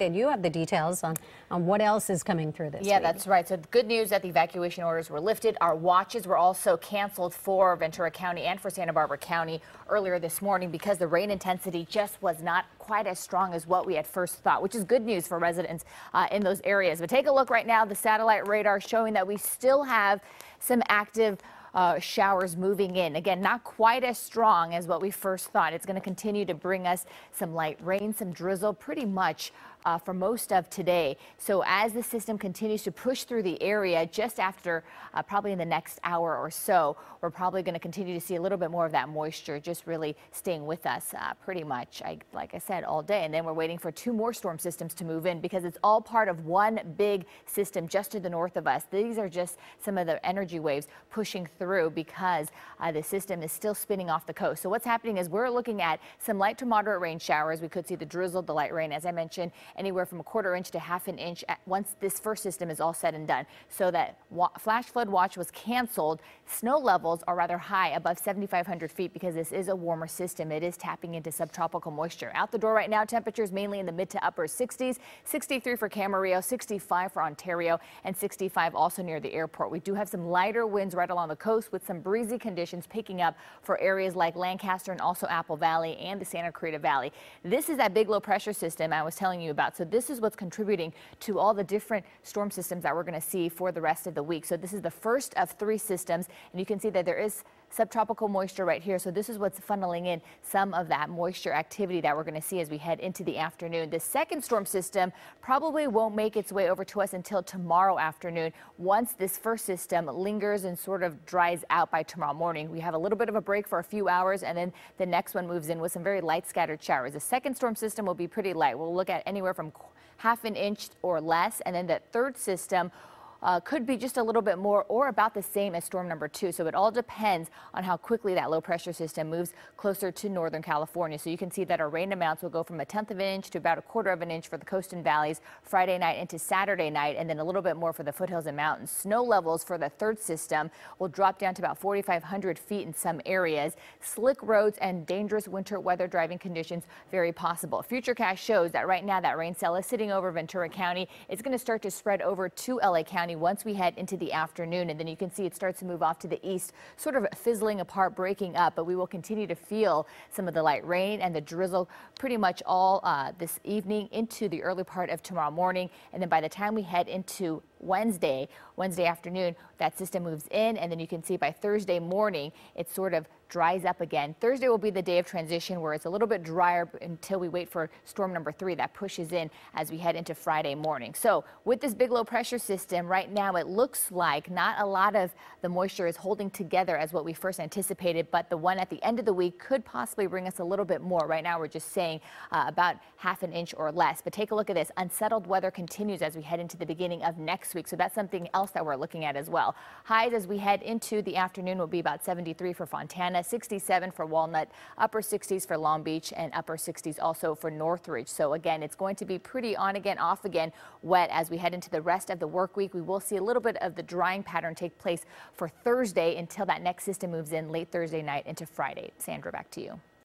And you have the details on what else is coming through this Yeah, week. that's right. So the good news that the evacuation orders were lifted. Our watches were also canceled for Ventura County and for Santa Barbara County earlier this morning because the rain intensity just was not quite as strong as what we had first thought, which is good news for residents in those areas. But take a look right now, the satellite radar showing that we still have some active showers moving in. Again, not quite as strong as what we first thought. It's going to continue to bring us some light rain, some drizzle pretty much for most of today. So as the system continues to push through the area just after probably in the next hour or so, we're probably going to continue to see a little bit more of that moisture just really staying with us pretty much, like I said, all day. And then we're waiting for two more storm systems to move in because it's all part of one big system just to the north of us. These are just some of the energy waves pushing through because the system is still spinning off the coast. So what's happening is we're looking at some light to moderate rain showers. We could see the drizzle, the light rain, as I mentioned, anywhere from 1/4 inch to 1/2 inch once this first system is all said and done. So that flash flood watch was canceled. Snow levels are rather high, above 7,500 feet, because this is a warmer system. It is tapping into subtropical moisture. Out the door right now, temperatures mainly in the mid to upper 60s, 63 for Camarillo, 65 for Ontario, and 65 also near the airport. We do have some lighter winds right along the coast with some breezy conditions picking up for areas like Lancaster and also Apple Valley and the Santa Clarita Valley. This is that big low pressure system I was telling you about. So this is what's contributing to all the different storm systems that we're going to see for the rest of the week. So this is the first of 3 systems, and you can see that there is subtropical moisture right here. So this is what's funneling in some of that moisture activity that we're going to see as we head into the afternoon. The second storm system probably won't make its way over to us until tomorrow afternoon. Once this first system lingers and sort of dries out by tomorrow morning, we have a little bit of a break for a few hours, and then the next one moves in with some very light scattered showers. The second storm system will be pretty light. We'll look at anywhere from 1/2 inch or less, and then that third system could be just a little bit more or about the same as storm number 2. So it all depends on how quickly that low pressure system moves closer to Northern California. So you can see that our rain amounts will go from 1/10 of an inch to about 1/4 inch for the coast and valleys Friday night into Saturday night, and then a little bit more for the foothills and mountains. Snow levels for the third system will drop down to about 4,500 feet in some areas. Slick roads and dangerous winter weather driving conditions very possible. Futurecast shows that right now that rain cell is sitting over Ventura County. It's going to start to spread over to LA County once we head into the afternoon, and then you can see it starts to move off to the east, sort of fizzling apart, breaking up, but we will continue to feel some of the light rain and the drizzle pretty much all this evening into the early part of tomorrow morning. And then by the time we head into Wednesday afternoon, that system moves in, and then you can see by Thursday morning it sort of dries up again. Thursday will be the day of transition where it's a little bit drier until we wait for storm number 3 that pushes in as we head into Friday morning. So with this big low pressure system right now, it looks like not a lot of the moisture is holding together as what we first anticipated, but the one at the end of the week could possibly bring us a little bit more. Right now we're just saying about 1/2 inch or less. But take a look at this. Unsettled weather continues as we head into the beginning of next week. So that's something else that we're looking at as well. Highs as we head into the afternoon will be about 73 for Fontana, 67 for Walnut, upper 60s for Long Beach, and upper 60s also for Northridge. So again, it's going to be pretty on again, off again, wet as we head into the rest of the work week. We will see a little bit of the drying pattern take place for Thursday until that next system moves in late Thursday night into Friday. Sandra, back to you.